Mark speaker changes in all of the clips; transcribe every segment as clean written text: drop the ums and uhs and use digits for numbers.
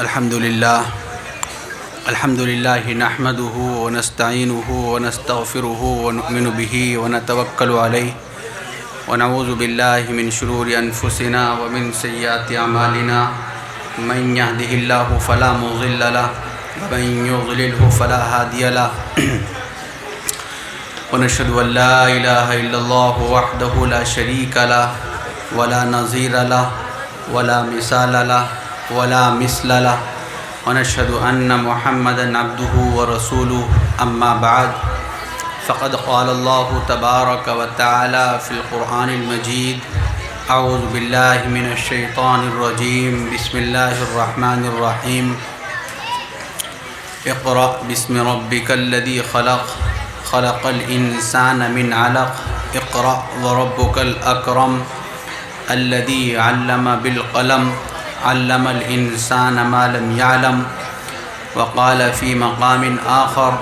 Speaker 1: الحمد لله نحمده ونستعينه ونستغفره ونؤمن به ونتوكل عليه ونعوذ بالله من شرور أنفسنا ومن سيئات أعمالنا من يهده الله فلا مضل له ومن يضلله فلا هادي له ونشهد أن لا إله إلا الله وحده لا شريك له ولا نظير له ولا مثال له ولا مثل له ونشهد أن محمدًا عبده ورسوله أما بعد فقد قال الله تبارك وتعالى في القرآن المجيد أعوذ بالله من الشيطان الرجيم بسم الله الرحمن الرحيم اقرأ باسم ربك الذي خلق الإنسان من علق اقرأ وربك الأكرم الذي علم بالقلم علم الإنسان ما لم يعلم وقال في مقام آخر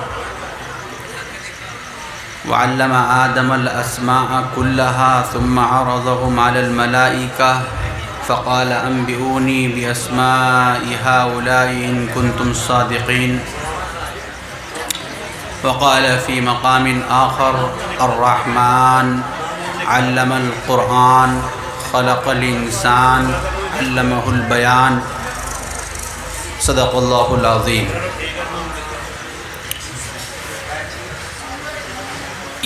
Speaker 1: وعلم آدم الأسماء كلها ثم عرضهم على الملائكة فقال أنبئوني بأسماء هؤلاء إن كنتم صادقين وقال في مقام آخر الرحمن علم القرآن خلق الإنسان علمہ البیان صدق اللہ العظیم۔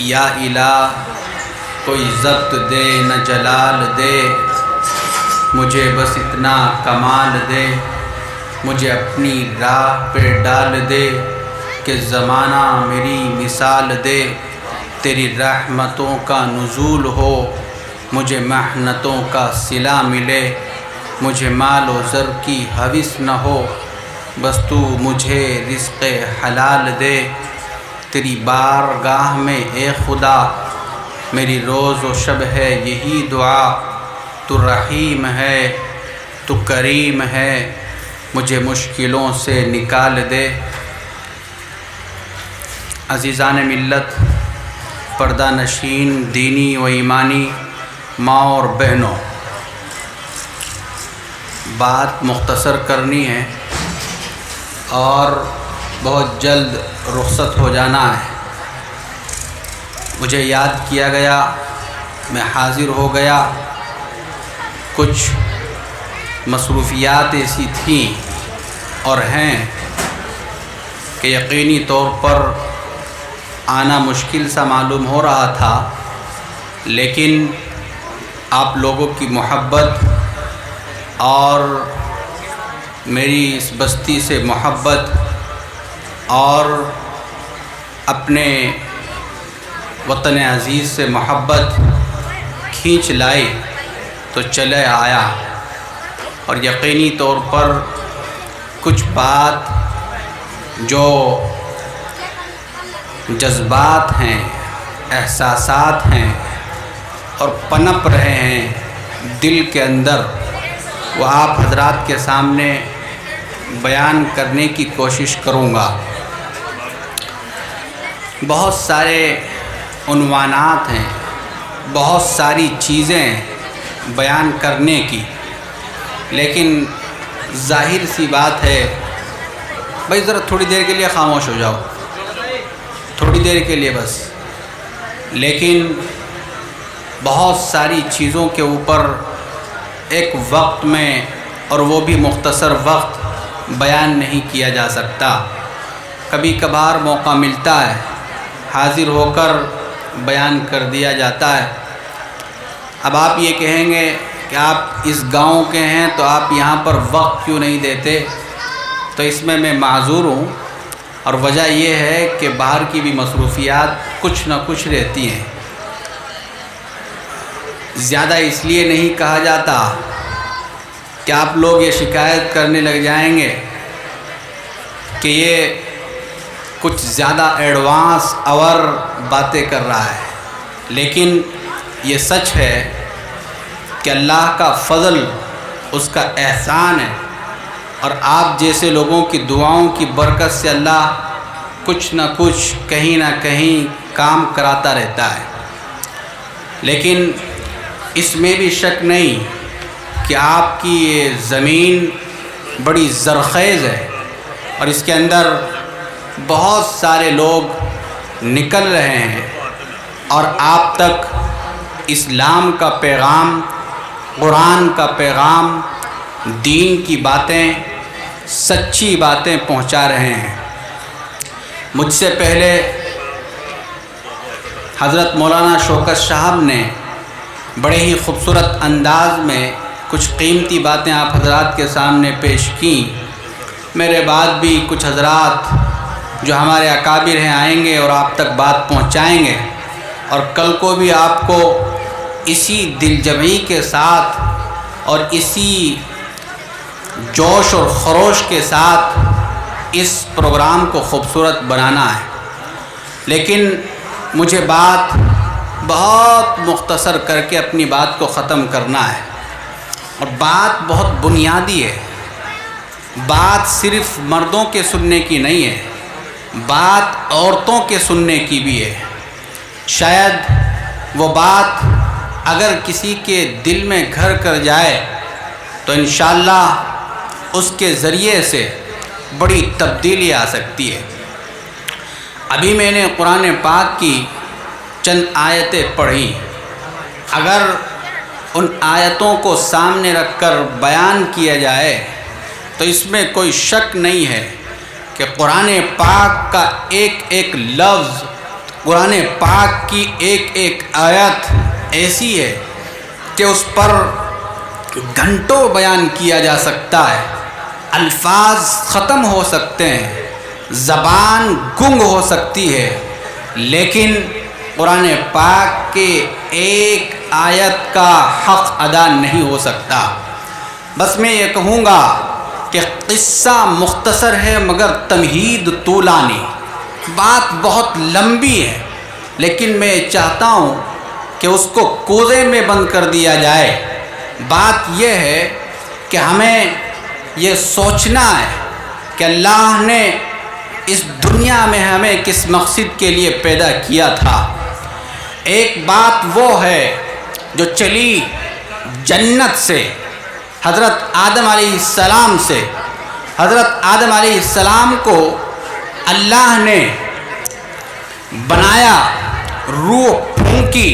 Speaker 1: یا الہ کوئی ضبط دے نہ جلال دے، مجھے بس اتنا کمال دے، مجھے اپنی راہ پہ ڈال دے کہ زمانہ میری مثال دے، تیری رحمتوں کا نزول ہو، مجھے محنتوں کا صلہ ملے، مجھے مال و زر کی حوث نہ ہو، بس تو مجھے رزق حلال دے، تیری بارگاہ میں اے خدا میری روز و شب ہے یہی دعا، تو رحیم ہے تو کریم ہے، مجھے مشکلوں سے نکال دے۔ عزیزان ملت، پردہ نشین دینی و ایمانی ماں اور بہنوں، بات مختصر کرنی ہے اور بہت جلد رخصت ہو جانا ہے۔ مجھے یاد کیا گیا، میں حاضر ہو گیا، کچھ مصروفیات ایسی تھیں اور ہیں کہ یقینی طور پر آنا مشکل سا معلوم ہو رہا تھا، لیکن آپ لوگوں کی محبت اور میری اس بستی سے محبت اور اپنے وطن عزیز سے محبت کھینچ لائی تو چلے آیا، اور یقینی طور پر کچھ بات جو جذبات ہیں، احساسات ہیں اور پنپ رہے ہیں دل کے اندر، وہ آپ حضرات کے سامنے بیان کرنے کی کوشش کروں گا۔ بہت سارے عنوانات ہیں، بہت ساری چیزیں بیان کرنے کی، لیکن ظاہر سی بات ہے، بھائی ذرا تھوڑی دیر کے لیے خاموش ہو جاؤ، تھوڑی دیر کے لیے بس، لیکن بہت ساری چیزوں کے اوپر ایک وقت میں اور وہ بھی مختصر وقت بیان نہیں کیا جا سکتا۔ کبھی کبھار موقع ملتا ہے، حاضر ہو کر بیان کر دیا جاتا ہے۔ اب آپ یہ کہیں گے کہ آپ اس گاؤں کے ہیں تو آپ یہاں پر وقت کیوں نہیں دیتے، تو اس میں معذور ہوں، اور وجہ یہ ہے کہ باہر کی بھی مصروفیات کچھ نہ کچھ رہتی ہیں۔ زیادہ اس لیے نہیں کہا جاتا کہ آپ لوگ یہ شکایت کرنے لگ جائیں گے کہ یہ کچھ زیادہ ایڈوانس اور باتیں کر رہا ہے، لیکن یہ سچ ہے کہ اللہ کا فضل، اس کا احسان ہے، اور آپ جیسے لوگوں کی دعاؤں کی برکت سے اللہ کچھ نہ کچھ کہیں نہ کہیں کام کراتا رہتا ہے۔ لیکن اس میں بھی شک نہیں کہ آپ کی یہ زمین بڑی زرخیز ہے اور اس کے اندر بہت سارے لوگ نکل رہے ہیں اور آپ تک اسلام کا پیغام، قرآن کا پیغام، دین کی باتیں، سچی باتیں پہنچا رہے ہیں۔ مجھ سے پہلے حضرت مولانا شوکت صاحب نے بڑے ہی خوبصورت انداز میں کچھ قیمتی باتیں آپ حضرات کے سامنے پیش کیں۔ میرے بعد بھی کچھ حضرات جو ہمارے اکابر ہیں آئیں گے اور آپ تک بات پہنچائیں گے، اور کل کو بھی آپ کو اسی دل جمعی کے ساتھ اور اسی جوش اور خروش کے ساتھ اس پروگرام کو خوبصورت بنانا ہے۔ لیکن مجھے بات بہت مختصر کر کے اپنی بات کو ختم کرنا ہے، اور بات بہت بنیادی ہے۔ بات صرف مردوں کے سننے کی نہیں ہے، بات عورتوں کے سننے کی بھی ہے۔ شاید وہ بات اگر کسی کے دل میں گھر کر جائے تو انشاءاللہ اس کے ذریعے سے بڑی تبدیلی آ سکتی ہے۔ ابھی میں نے قرآن پاک کی چند آیتیں پڑھی، اگر ان آیتوں کو سامنے رکھ کر بیان کیا جائے تو اس میں کوئی شک نہیں ہے کہ قرآن پاک کا ایک ایک لفظ، قرآن پاک کی ایک ایک آیت ایسی ہے کہ اس پر گھنٹوں بیان کیا جا سکتا ہے، الفاظ ختم ہو سکتے ہیں، زبان گنگ ہو سکتی ہے، لیکن قرآن پاک کے ایک آیت کا حق ادا نہیں ہو سکتا۔ بس میں یہ کہوں گا کہ قصہ مختصر ہے مگر تمہید طولانی، بات بہت لمبی ہے، لیکن میں چاہتا ہوں کہ اس کو کوزے میں بند کر دیا جائے۔ بات یہ ہے کہ ہمیں یہ سوچنا ہے کہ اللہ نے اس دنیا میں ہمیں کس مقصد کے لیے پیدا کیا تھا۔ ایک بات وہ ہے جو چلی جنت سے، حضرت آدم علیہ السلام سے۔ حضرت آدم علیہ السلام کو اللہ نے بنایا، روح پھونکی،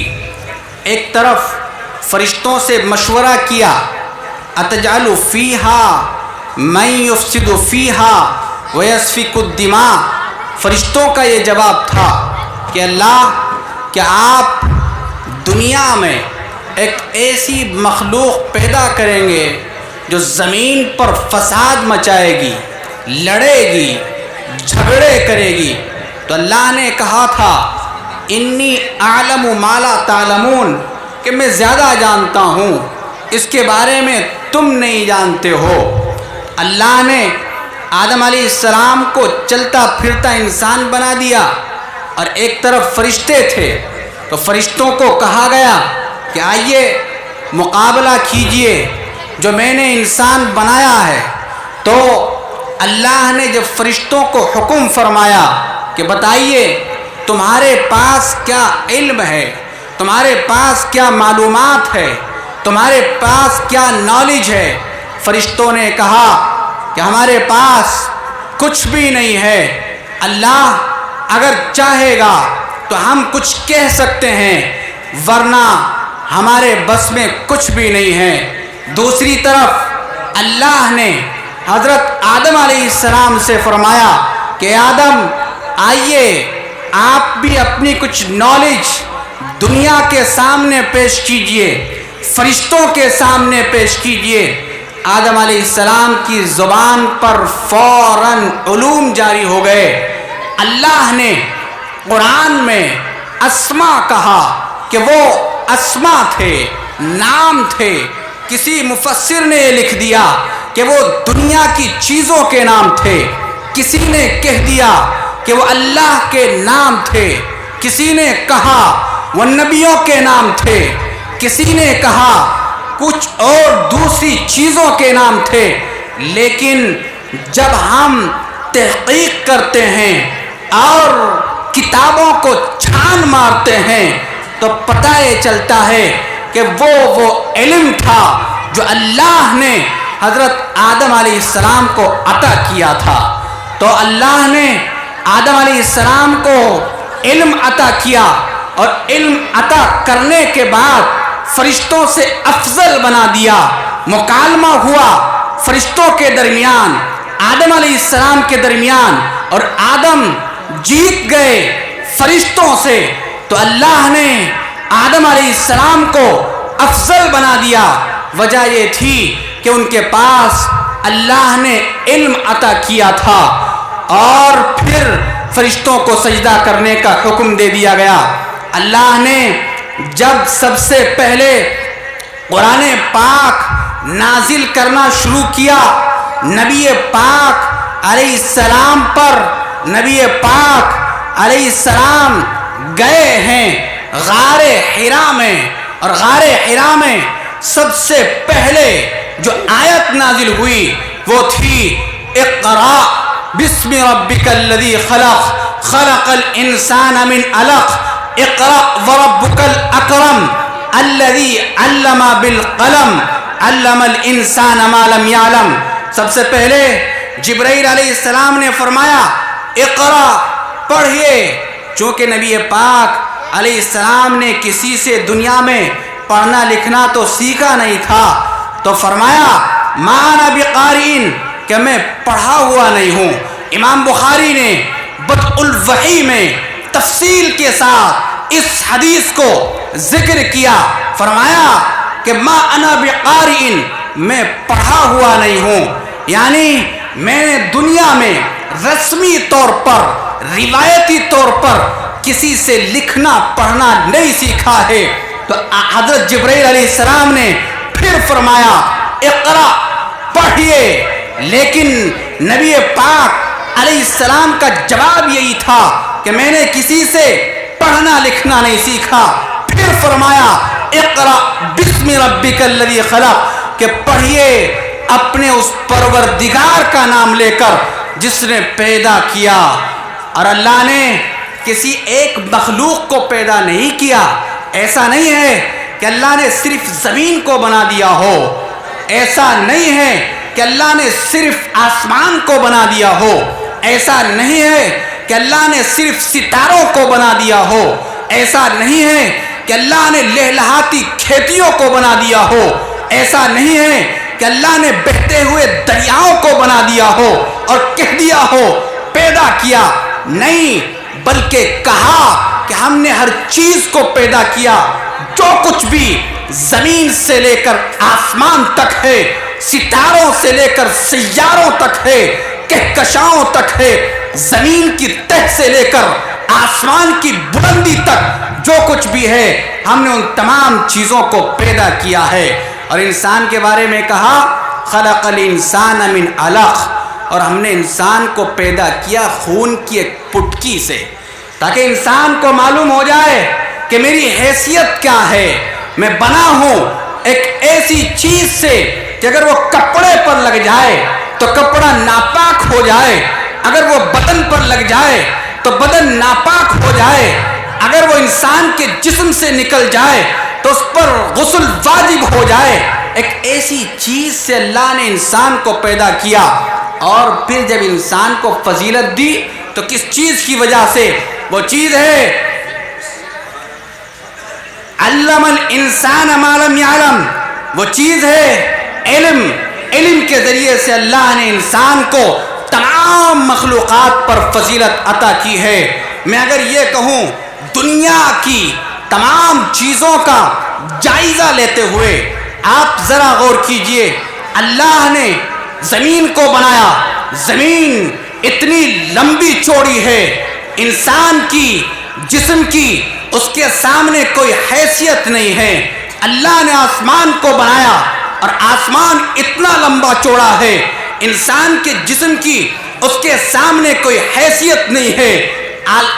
Speaker 1: ایک طرف فرشتوں سے مشورہ کیا، اتجعل فیہا من یفسد فیہا ویسفک الدماء۔ فرشتوں کا یہ جواب تھا کہ اللہ، کہ آپ دنیا میں ایک ایسی مخلوق پیدا کریں گے جو زمین پر فساد مچائے گی، لڑے گی، جھگڑے کرے گی۔ تو اللہ نے کہا تھا انی اعلم ما لا تعلمون، کہ میں زیادہ جانتا ہوں، اس کے بارے میں تم نہیں جانتے ہو۔ اللہ نے آدم علیہ السلام کو چلتا پھرتا انسان بنا دیا، اور ایک طرف فرشتے تھے، تو فرشتوں کو کہا گیا کہ آئیے مقابلہ کیجئے، جو میں نے انسان بنایا ہے۔ تو اللہ نے جب فرشتوں کو حکم فرمایا کہ بتائیے تمہارے پاس کیا علم ہے، تمہارے پاس کیا معلومات ہے، تمہارے پاس کیا نالج ہے، فرشتوں نے کہا کہ ہمارے پاس کچھ بھی نہیں ہے، اللہ اگر چاہے گا تو ہم کچھ کہہ سکتے ہیں، ورنہ ہمارے بس میں کچھ بھی نہیں ہے۔ دوسری طرف اللہ نے حضرت آدم علیہ السلام سے فرمایا کہ آدم آئیے، آپ بھی اپنی کچھ نالج دنیا کے سامنے پیش کیجئے، فرشتوں کے سامنے پیش کیجئے۔ آدم علیہ السلام کی زبان پر فوراً علوم جاری ہو گئے۔ اللہ نے قرآن میں اسماء کہا کہ وہ اسماء تھے، نام تھے۔ کسی مفسر نے یہ لکھ دیا کہ وہ دنیا کی چیزوں کے نام تھے، کسی نے کہہ دیا کہ وہ اللہ کے نام تھے، کسی نے کہا وہ نبیوں کے نام تھے، کسی نے کہا کچھ اور دوسری چیزوں کے نام تھے۔ لیکن جب ہم تحقیق کرتے ہیں اور کتابوں کو چھان مارتے ہیں تو پتہ یہ چلتا ہے کہ وہ علم تھا جو اللہ نے حضرت آدم علیہ السلام کو عطا کیا تھا. تو اللہ نے آدم علیہ السلام کو علم عطا کیا اور علم عطا کرنے کے بعد فرشتوں سے افضل بنا دیا. مکالمہ ہوا فرشتوں کے درمیان، آدم علیہ السلام کے درمیان، اور آدم جیت گئے فرشتوں سے. تو اللہ نے آدم علیہ السلام کو افضل بنا دیا. وجہ یہ تھی کہ ان کے پاس اللہ نے علم عطا کیا تھا، اور پھر فرشتوں کو سجدہ کرنے کا حکم دے دیا گیا. اللہ نے جب سب سے پہلے قرآن پاک نازل کرنا شروع کیا، نبی پاک علیہ السلام پر، نبی پاک علیہ السلام گئے ہیں غار حرا میں، اور غار حرا میں سب سے پہلے جو آیت نازل ہوئی وہ تھی اقرأ بسم ربک الذی خلق خلق الانسان من علق اقرأ وربک الاکرم الذی علم بالقلم علم الانسان ما لم یعلم. سب سے پہلے جبرائیل علیہ السلام نے فرمایا اقرأ، پڑھیے. چونکہ نبی پاک علیہ السلام نے کسی سے دنیا میں پڑھنا لکھنا تو سیکھا نہیں تھا، تو فرمایا ما انا بقارئ، کہ میں پڑھا ہوا نہیں ہوں. امام بخاری نے بدء الوحی میں تفصیل کے ساتھ اس حدیث کو ذکر کیا. فرمایا کہ ما انا بقارئ، میں پڑھا ہوا نہیں ہوں، یعنی میں نے دنیا میں رسمی طور پر، روایتی طور پر کسی سے لکھنا پڑھنا نہیں سیکھا ہے. تو حضرت جبرائیل علیہ السلام نے پھر فرمایا اقرأ، پڑھیے. لیکن نبی پاک علیہ السلام کا جواب یہی تھا کہ میں نے کسی سے پڑھنا لکھنا نہیں سیکھا. پھر فرمایا اقرأ بسم ربک الذی خلق، کہ پڑھیے اپنے اس پروردگار کا نام لے کر جس نے پیدا کیا. اور اللہ نے کسی ایک مخلوق کو پیدا نہیں کیا. ایسا نہیں ہے کہ اللہ نے صرف زمین کو بنا دیا ہو، ایسا نہیں ہے کہ اللہ نے صرف آسمان کو بنا دیا ہو، ایسا نہیں ہے کہ اللہ نے صرف ستاروں کو بنا دیا ہو، ایسا نہیں ہے کہ اللہ نے لہلہاتی کھیتیوں کو بنا دیا ہو، ایسا نہیں ہے کہ اللہ نے بہتے ہوئے دریاؤں کو بنا دیا ہو اور کہہ دیا ہو پیدا کیا. نہیں، بلکہ کہا کہ ہم نے ہر چیز کو پیدا کیا. جو کچھ بھی زمین سے لے کر آسمان تک ہے، ستاروں سے لے کر سیاروں تک ہے، کہکشاؤں تک ہے، زمین کی تہ سے لے کر آسمان کی بلندی تک جو کچھ بھی ہے، ہم نے ان تمام چیزوں کو پیدا کیا ہے. اور انسان کے بارے میں کہا خلق الانسان من علق، اور ہم نے انسان کو پیدا کیا خون کی ایک پٹکی سے، تاکہ انسان کو معلوم ہو جائے کہ میری حیثیت کیا ہے. میں بنا ہوں ایک ایسی چیز سے کہ اگر وہ کپڑے پر لگ جائے تو کپڑا ناپاک ہو جائے، اگر وہ بدن پر لگ جائے تو بدن ناپاک ہو جائے، اگر وہ انسان کے جسم سے نکل جائے تو اس پر غسل واجب ہو جائے. ایک ایسی چیز سے اللہ نے انسان کو پیدا کیا. اور پھر جب انسان کو فضیلت دی تو کس چیز کی وجہ سے؟ وہ چیز ہے علم الانسان ما لم یعلم، وہ چیز ہے علم. علم کے ذریعے سے اللہ نے انسان کو تمام مخلوقات پر فضیلت عطا کی ہے. میں اگر یہ کہوں دنیا کی تمام چیزوں کا جائزہ لیتے ہوئے آپ ذرا غور کیجئے. اللہ نے زمین کو بنایا، زمین اتنی لمبی چوڑی ہے، انسان کی جسم کی اس کے سامنے کوئی حیثیت نہیں ہے. اللہ نے آسمان کو بنایا اور آسمان اتنا لمبا چوڑا ہے، انسان کے جسم کی اس کے سامنے کوئی حیثیت نہیں ہے.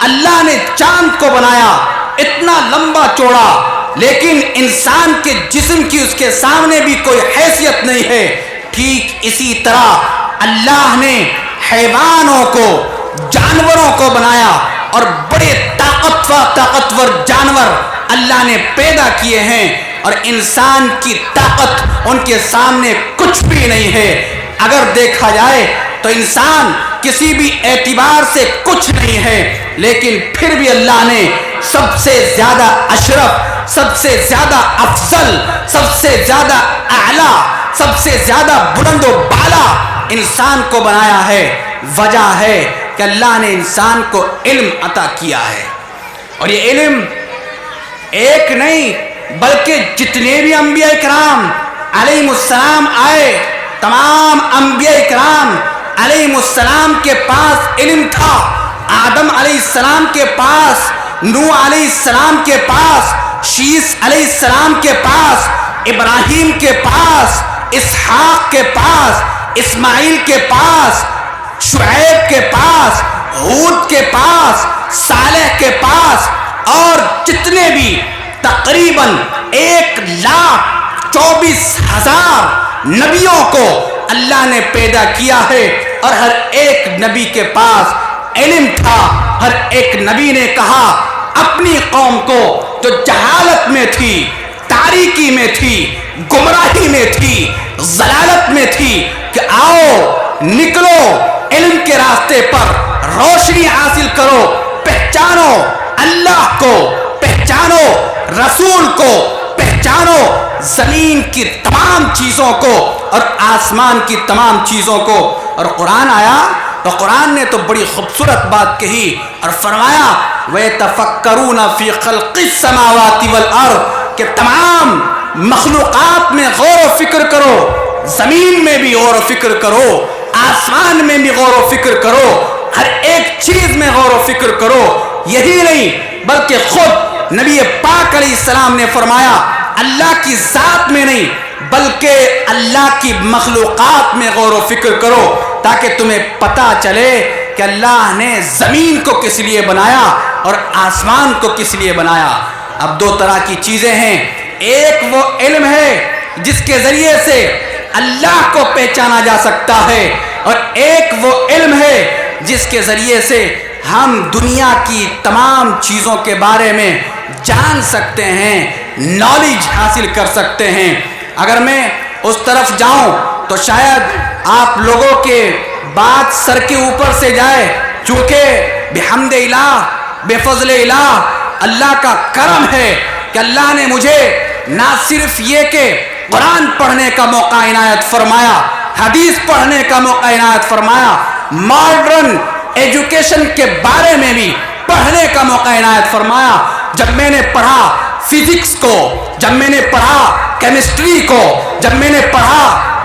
Speaker 1: اللہ نے چاند کو بنایا اتنا لمبا چوڑا، لیکن انسان کے جسم کی اس کے سامنے بھی کوئی حیثیت نہیں ہے. ٹھیک اسی طرح اللہ نے حیوانوں کو، جانوروں کو بنایا، اور بڑے طاقتور جانور اللہ نے پیدا کیے ہیں. اور انسان کی طاقت ان کے سامنے کچھ بھی نہیں ہے۔ اگر دیکھا جائے تو انسان کسی بھی اعتبار سے کچھ نہیں ہے، لیکن پھر بھی اللہ نے سب سے زیادہ اشرف، سب سے زیادہ افضل، سب سے زیادہ اعلیٰ، سب سے زیادہ بلند و بالا انسان کو بنایا ہے۔ وجہ ہے کہ اللہ نے انسان کو علم عطا کیا ہے، اور یہ علم ایک نہیں بلکہ جتنے بھی انبیاء کرام علیہ السلام آئے، تمام انبیاء کرام علیہ السلام کے پاس علم تھا۔ آدم علیہ السلام کے پاس، نوح علیہ السلام کے پاس، شیس علیہ السلام کے پاس، ابراہیم کے پاس، اسحاق کے پاس، اسماعیل کے پاس، شعیب کے پاس، ہود کے پاس، صالح کے پاس، اور جتنے بھی تقریباً 1,24,000 نبیوں کو اللہ نے پیدا کیا ہے، اور ہر ایک نبی کے پاس علم تھا۔ ہر ایک نبی نے کہا اپنی قوم کو جو جہالت میں تھی، تاریکی میں تھی، گمراہی میں تھی، ضلالت میں تھی، کہ آؤ نکلو علم کے راستے پر، روشنی حاصل کرو، پہچانو اللہ کو، پہچانو رسول کو، پہچانو زمین کی تمام چیزوں کو اور آسمان کی تمام چیزوں کو۔ اور قرآن آیا تو قرآن نے تو بڑی خوبصورت بات کہی اور فرمایا وَيَتَفَكَّرُونَ فِي خَلْقِ السَّمَاوَاتِ وَالْأَرْضِ، کہ تمام مخلوقات میں غور و فکر کرو، زمین میں بھی غور و فکر کرو، آسمان میں بھی غور و فکر کرو، ہر ایک چیز میں غور و فکر کرو۔ یہی نہیں بلکہ خود نبی پاک علیہ السلام نے فرمایا اللہ کی ذات میں نہیں بلکہ اللہ کی مخلوقات میں غور و فکر کرو، تاکہ تمہیں پتہ چلے کہ اللہ نے زمین کو کس لیے بنایا اور آسمان کو کس لیے بنایا۔ اب دو طرح کی چیزیں ہیں، ایک وہ علم ہے جس کے ذریعے سے اللہ کو پہچانا جا سکتا ہے، اور ایک وہ علم ہے جس کے ذریعے سے ہم دنیا کی تمام چیزوں کے بارے میں جان سکتے ہیں، نالج حاصل کر سکتے ہیں۔ اگر میں اس طرف جاؤں تو شاید آپ لوگوں کے بات سر کے اوپر سے جائے، چونکہ بحمد الہ، بفضل الہ، اللہ کا کرم ہے کہ اللہ نے مجھے نہ صرف یہ کہ قرآن پڑھنے کا موقع عنایت فرمایا، حدیث پڑھنے کا موقع عنایت فرمایا، ماڈرن ایجوکیشن کے بارے میں بھی پڑھنے کا موقع عنایت فرمایا۔ جب میں نے پڑھا فزکس کو، جب میں نے پڑھا کیمسٹری کو، جب میں نے پڑھا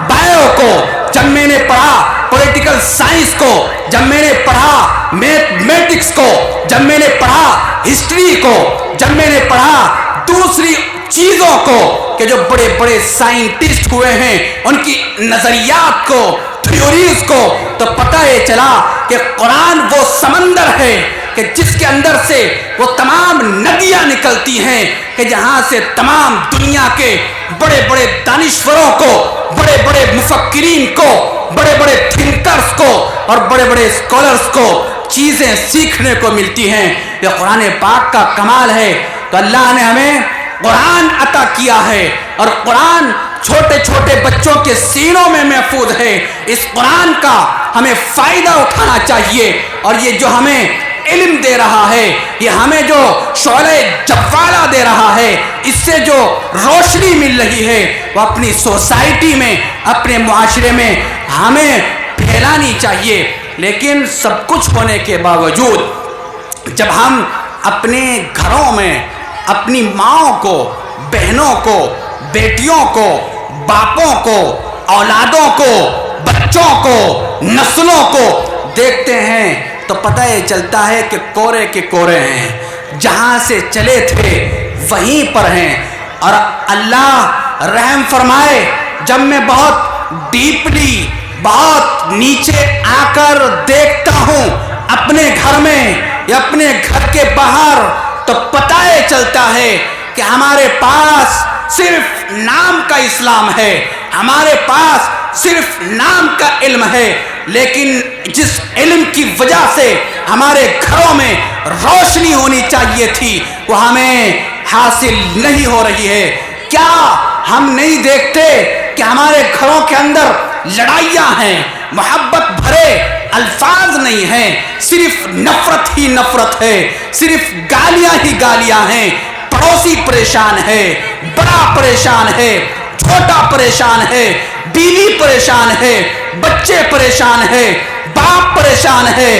Speaker 1: بایو کو، جب میں نے پڑھا پولیٹیکل سائنس کو، جب میں نے پڑھا میتھمیٹکس کو، جب میں نے پڑھا ہسٹری کو، جب میں نے پڑھا دوسری چیزوں کو کہ جو بڑے بڑے سائنٹسٹ ہوئے ہیں ان کی نظریات کو، تھیوریز کو، تو پتہ یہ چلا کہ قرآن وہ سمندر ہے کہ جس کے اندر سے وہ تمام ندیاں نکلتی ہیں کہ جہاں سے تمام دنیا کے بڑے بڑے دانشوروں کو، بڑے بڑے مفکرین کو، بڑے بڑے تھنکرز کو اور بڑے بڑے اسکالرز کو چیزیں سیکھنے کو ملتی ہیں۔ یہ قرآن پاک کا کمال ہے۔ تو اللہ نے ہمیں قرآن عطا کیا ہے، اور قرآن چھوٹے چھوٹے بچوں کے سینوں میں محفوظ ہے۔ اس قرآن کا ہمیں فائدہ اٹھانا چاہیے، اور یہ جو ہمیں علم دے رہا ہے، یہ ہمیں جو شعلہ جوالا دے رہا ہے، اس سے جو روشنی مل رہی ہے وہ اپنی سوسائٹی میں، اپنے معاشرے میں ہمیں پھیلانی چاہیے۔ لیکن سب کچھ ہونے کے باوجود جب ہم اپنے گھروں میں اپنی ماؤں کو، بہنوں کو، بیٹیوں کو، باپوں کو، اولادوں کو، بچوں کو، نسلوں کو دیکھتے ہیں تو پتہ یہ چلتا ہے کہ کورے کے کورے ہیں، جہاں سے چلے تھے وہیں پر ہیں۔ اور اللہ رحم فرمائے، جب میں بہت ڈیپلی، بہت نیچے آ کر دیکھتا ہوں اپنے گھر میں یا اپنے گھر کے باہر، تو پتہ یہ چلتا ہے کہ ہمارے پاس صرف نام کا اسلام ہے، ہمارے پاس صرف نام کا علم ہے، لیکن جس علم کی وجہ سے ہمارے گھروں میں روشنی ہونی چاہیے تھی وہ ہمیں حاصل نہیں ہو رہی ہے۔ کیا ہم نہیں دیکھتے کہ ہمارے گھروں کے اندر لڑائیاں ہیں، محبت بھرے الفاظ نہیں ہیں، صرف نفرت ہی نفرت ہے، صرف گالیاں ہی گالیاں ہیں، پڑوسی پریشان ہے، بڑا پریشان ہے، چھوٹا پریشان ہے، بیوی پریشان ہے، بچے پریشان ہے، باپ پریشان ہے،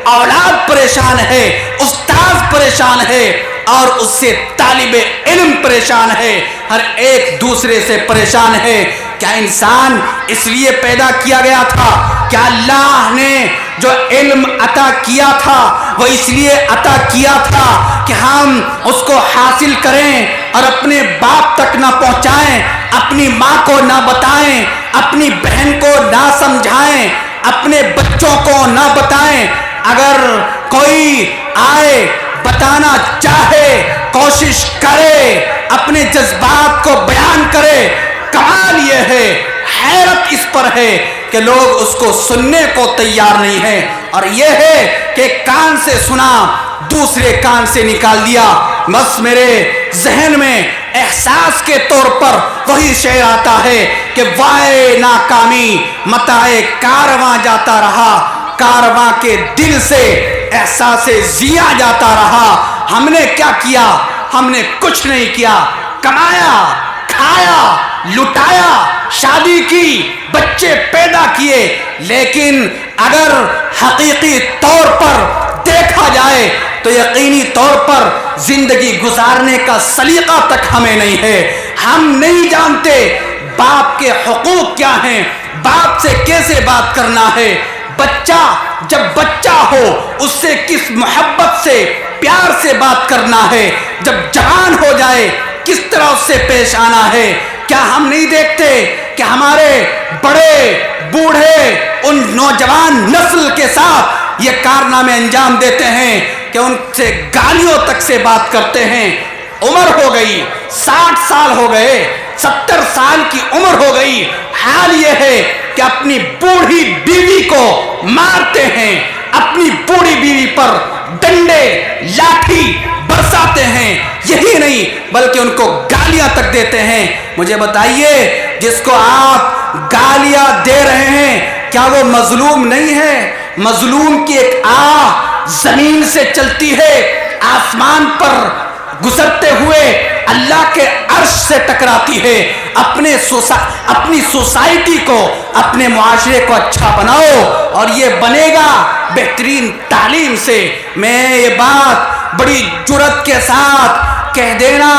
Speaker 1: اولاد پریشان ہے، استاد پریشان ہے، اور اس سے طالب علم پریشان ہے، ہر ایک دوسرے سے پریشان ہے۔ کیا انسان اس لیے پیدا کیا گیا تھا؟ کیا اللہ نے جو علم عطا کیا تھا وہ اس لیے عطا کیا تھا کہ ہم اس کو حاصل کریں اور اپنے باپ تک نہ پہنچائیں، اپنی ماں کو نہ بتائیں، اپنی بہن کو نہ سمجھائیں، اپنے بچوں کو نہ بتائیں؟ اگر کوئی آئے بتانا چاہے، کوشش کرے، اپنے جذبات کو بیان کرے، کمال یہ ہے، حیرت اس پر ہے کہ لوگ اس کو سننے کو تیار نہیں ہیں، اور یہ ہے کہ کان سے سنا دوسرے کان سے نکال دیا۔ بس میرے ذہن میں احساس کے طور پر وہی شعر آتا ہے کہ وائے ناکامی متائے کارواں جاتا رہا، کارواں کے دل سے احساس زیاں جاتا رہا۔ ہم نے کیا کیا؟ ہم نے کچھ نہیں کیا، کمایا، کھایا، لٹایا، شادی کی، بچے پیدا کیے، لیکن اگر حقیقی طور پر دیکھا جائے تو یقینی طور پر زندگی گزارنے کا سلیقہ تک ہمیں نہیں ہے۔ ہم نہیں جانتے باپ کے حقوق کیا ہیں، باپ سے کیسے بات کرنا ہے، بچہ جب بچہ ہو اس سے کس محبت سے، پیار سے بات کرنا ہے، جب جوان ہو جائے کس طرح اس سے پیش آنا ہے۔ کیا ہم نہیں دیکھتے کہ ہمارے بڑے بوڑھے ان نوجوان نسل کے ساتھ یہ کارنامے انجام دیتے ہیں کہ ان سے گالیوں تک سے بات کرتے ہیں؟ عمر ہو گئی، 60 سال ہو گئے، 70 سال کی عمر ہو گئی، حال یہ ہے کہ اپنی بوڑھی بیوی کو مارتے ہیں، اپنی بوڑھی بیوی پر ڈنڈے لاٹھی برساتے ہیں، یہی نہیں بلکہ ان کو گالیاں تک دیتے ہیں۔ مجھے بتائیے، جس کو آپ گالیاں دے رہے ہیں کیا وہ مظلوم نہیں ہے؟ مظلوم کی ایک آہ زمین سے چلتی ہے، آسمان پر گزرتے ہوئے اللہ کے عرش سے ٹکراتی ہے۔ اپنی سوسائٹی کو، اپنے معاشرے کو اچھا بناؤ، اور یہ بنے گا بہترین تعلیم سے۔ میں یہ بات بڑی جرأت کے ساتھ کہہ دینا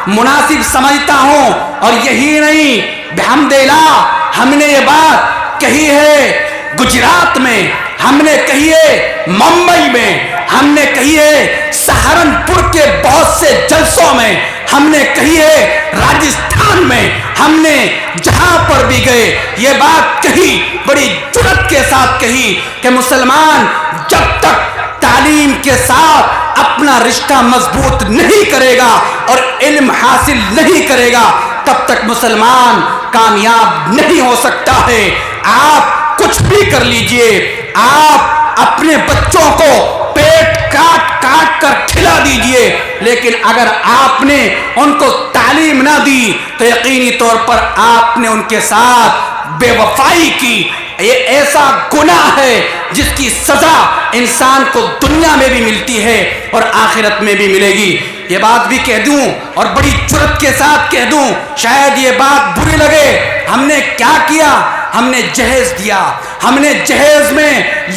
Speaker 1: مناسب سمجھتا ہوں، اور یہی نہیں، بحمد اللہ ہم نے یہ بات کہی ہے گجرات میں، ہم نے کہی ہے ممبئی میں، ہم نے کہی ہے سہارنپور کے بہت سے جلسوں میں، ہم نے کہی ہے راجستھان میں، ہم نے جہاں پر بھی گئے یہ بات کہی، بڑی جرأت کے ساتھ کہی کہ مسلمان جب تک تعلیم کے ساتھ اپنا رشتہ مضبوط نہیں کرے گا اور علم حاصل نہیں کرے گا تب تک مسلمان کامیاب نہیں ہو سکتا ہے۔ آپ کچھ بھی کر لیجئے، آپ اپنے بچوں کو پیٹ کاٹ کاٹ کر کھلا دیجئے، لیکن اگر آپ نے ان کو تعلیم نہ دی تو یقینی طور پر آپ نے ان کے ساتھ بے وفائی کی۔ یہ ایسا گناہ ہے جس کی سزا انسان کو دنیا میں بھی ملتی ہے اور آخرت میں بھی ملے گی۔ یہ بات بھی کہہ دوں اور بڑی جرأت کے ساتھ کہہ دوں، شاید یہ بات بری لگے، ہم نے کیا کیا؟ ہم نے جہیز دیا، ہم نے جہیز میں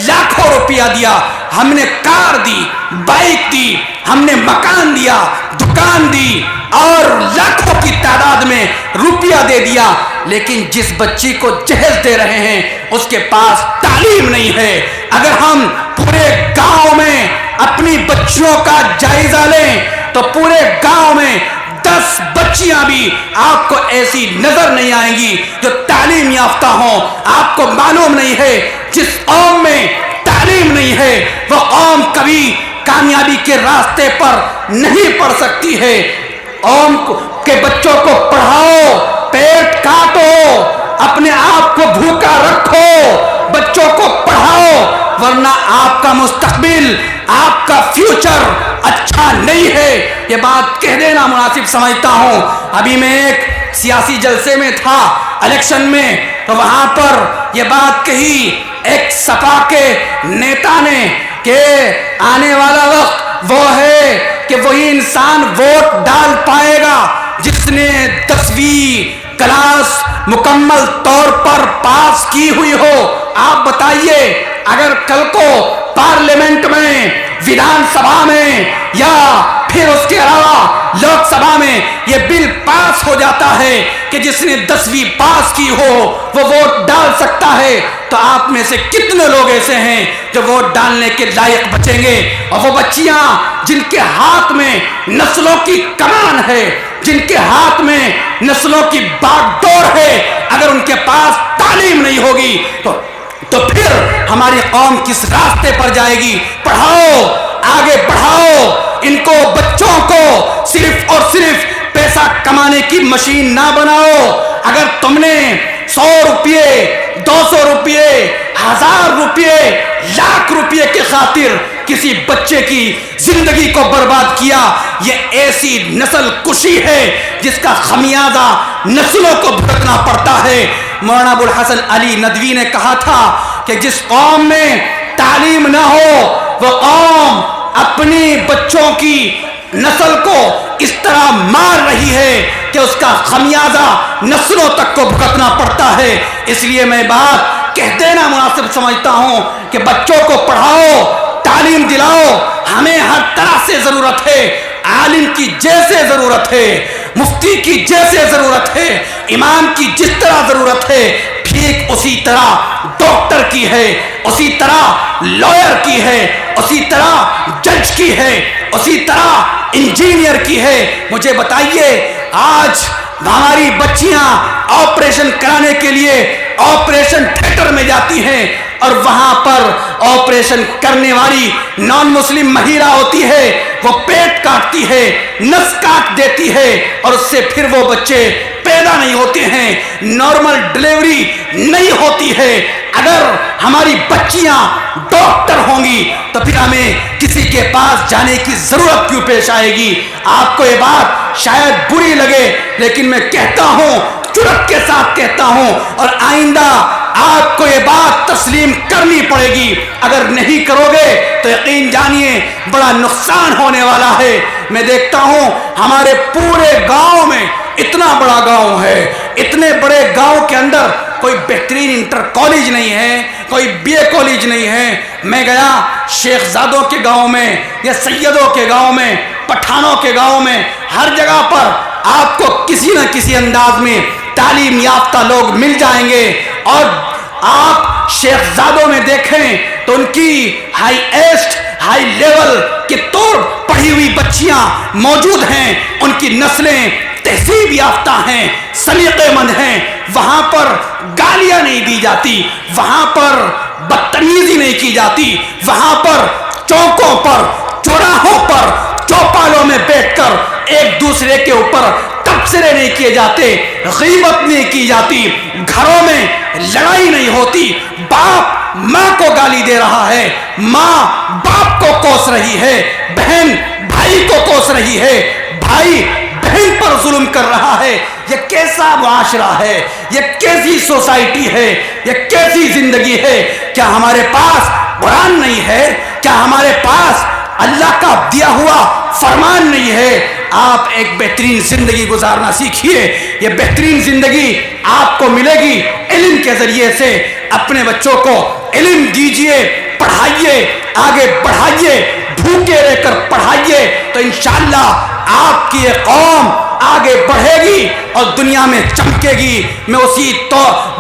Speaker 1: لاکھوں روپیہ دیا، ہم نے کار دی، بائک دی، ہم نے مکان دیا، دکان دی، اور لاکھوں کی تعداد میں روپیہ دے دیا، لیکن جس بچی کو جہیز دے رہے ہیں اس کے پاس تعلیم نہیں ہے۔ اگر ہم پورے گاؤں میں اپنی بچیوں کا جائزہ لیں تو پورے گاؤں میں 10 بچیاں بھی آپ کو ایسی نظر نہیں آئیں گی جو تعلیم یافتہ ہوں۔ آپ کو معلوم نہیں ہے جس قوم میں تعلیم نہیں ہے وہ قوم کبھی کامیابی کے راستے پر نہیں پڑ سکتی ہے۔ قوم کے بچوں کو پڑھاؤ، پیٹ کاٹو، اپنے آپ کو بھوکا رکھو، بچوں کو پڑھاؤ، ورنہ آپ کا مستقبل، آپ کا فیوچر اچھا نہیں ہے، یہ بات کہہ دینا مناسب سمجھتا ہوں۔ ابھی میں ایک سیاسی جلسے میں تھا الیکشن میں، تو وہاں پر یہ بات کہی ایک سپا کے نیتا نے کہ آنے والا وقت وہ ہے کہ وہی انسان ووٹ ڈال پائے گا جس نے 10ویں کلاس مکمل طور پر پاس کی ہوئی ہو۔ آپ بتائیے اگر کل کو پارلیمنٹ میں، ویدھان سبھا میں یا پھر اس کے علاوہ لوک سبھا میں یہ بل پاس ہو جاتا ہے کہ جس نے 10ویں پاس کی ہو وہ ووٹ ڈال سکتا ہے، تو آپ میں سے کتنے لوگ ایسے ہیں جو ووٹ ڈالنے کے لائق بچیں گے؟ اور وہ بچیاں جن کے ہاتھ میں نسلوں کی کمان ہے، جن کے ہاتھ میں نسلوں کی باغ ڈور ہے، اگر ان کے پاس تعلیم نہیں ہوگی تو پھر ہماری قوم کس راستے پر جائے گی؟ پڑھاؤ، آگے بڑھاؤ ان کو، بچوں کو صرف اور صرف پیسہ کمانے کی مشین نہ بناؤ۔ اگر تم نے 100 روپے، 200 روپے، 1000 روپے، لاکھ روپے کے خاطر کسی بچے کی زندگی کو برباد کیا، یہ ایسی نسل کشی ہے جس کا خمیازہ نسلوں کو بھگتنا پڑتا ہے۔ مولانا ابو الحسن علی ندوی نے کہا تھا کہ جس قوم میں تعلیم نہ ہو وہ قوم اپنی بچوں کی نسل کو اس طرح مار رہی ہے کہ اس کا خمیازہ نسلوں تک کو بھگتنا پڑتا ہے۔ اس لیے میں بات کہہ دینا مناسب سمجھتا ہوں کہ بچوں کو پڑھاؤ، تعلیم دلاؤ، ہمیں ہر طرح سے ضرورت ہے، عالم کی جیسے ضرورت ہے، مفتی کی جیسے ضرورت ہے، امام کی جس طرح ضرورت ہے، ٹھیک اسی طرح ڈاکٹر کی ہے، اسی طرح لائر کی ہے، اسی طرح جج کی ہے، اسی طرح انجینئر کی ہے۔ مجھے بتائیے آج ہماری بچیاں آپریشن کرانے کے لیے آپریشن تھیٹر میں جاتی ہیں اور وہاں پر آپریشن کرنے والی نان مسلم مہیلا ہوتی ہے، وہ پیٹ کاٹتی ہے، نس کاٹ دیتی ہے اور اس سے پھر وہ بچے پیدا نہیں ہوتے ہیں، نارمل ڈلیوری نہیں ہوتی ہے۔ اگر ہماری بچیاں ڈاکٹر ہوں گی تو پھر ہمیں کسی کے پاس جانے کی ضرورت کیوں پیش آئے گی؟ آپ کو یہ بات شاید بری لگے لیکن میں کہتا ہوں، جرأت کے ساتھ کہتا ہوں، اور آئندہ آپ کو یہ بات تسلیم کرنی پڑے گی۔ اگر نہیں کرو گے تو یقین جانیے بڑا نقصان ہونے والا ہے۔ میں دیکھتا ہوں ہمارے پورے گاؤں میں، اتنا بڑا گاؤں ہے، اتنے بڑے گاؤں کے اندر کوئی بہترین انٹر کالج نہیں ہے، کوئی بی اے کالج نہیں ہے۔ میں گیا شیخ زادوں کے گاؤں میں یا سیدوں کے گاؤں میں، پٹھانوں کے گاؤں میں، ہر جگہ پر آپ کو کسی نہ کسی انداز میں تعلیم یافتہ لوگ مل جائیں گے۔ اور آپ شیخ زادوں میں دیکھیں تو ان کی ہائی لیول کی توڑ پڑھی ہوئی بچیاں موجود ہیں، ان کی نسلیں تہذیب یافتہ ہیں، سلیقے مند ہیں، وہاں پر گالیاں نہیں دی جاتی، وہاں پر بدتمیزی نہیں کی جاتی، وہاں پر چوکوں پر، چوراہوں پر، چوپالوں میں بیٹھ کر ایک دوسرے کے اوپر تبصرے نہیں کیے جاتے، غیبت نہیں کی جاتی، گھروں میں لڑائی نہیں ہوتی، باپ ماں کو گالی دے رہا ہے، ماں باپ کو کوس رہی ہے، بہن بھائی کو کوس رہی ہے، بھائی بہن پر ظلم کر رہا ہے۔ یہ کیسا معاشرہ ہے؟ یہ کیسی سوسائٹی ہے؟ یہ کیسی زندگی ہے؟ کیا ہمارے پاس قرآن نہیں ہے؟ کیا ہمارے پاس اللہ کا دیا ہوا فرمان نہیں ہے؟ آپ ایک بہترین زندگی گزارنا سیکھیے۔ یہ بہترین زندگی آپ کو ملے گی علم کے ذریعے سے۔ اپنے بچوں کو علم دیجئے، پڑھائیے، آگے بڑھائیے، بھوکے رہ کر پڑھائیے، تو انشاءاللہ آپ کی یہ قوم آگے بڑھے گی اور دنیا میں چمکے گی۔ میں اسی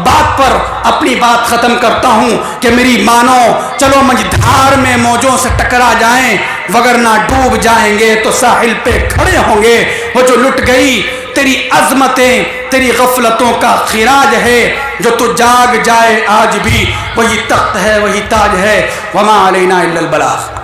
Speaker 1: بات پر اپنی بات ختم کرتا ہوں کہ میری مانو، چلو مجھدھار میں موجوں سے ٹکرا جائیں، وگرنہ ڈوب جائیں گے تو ساحل پہ کھڑے ہوں گے۔ وہ جو لٹ گئی تیری عظمتیں، تیری غفلتوں کا خراج ہے، جو تو جاگ جائے آج بھی وہی تخت ہے، وہی تاج ہے۔ وما علینا الا البلاغ۔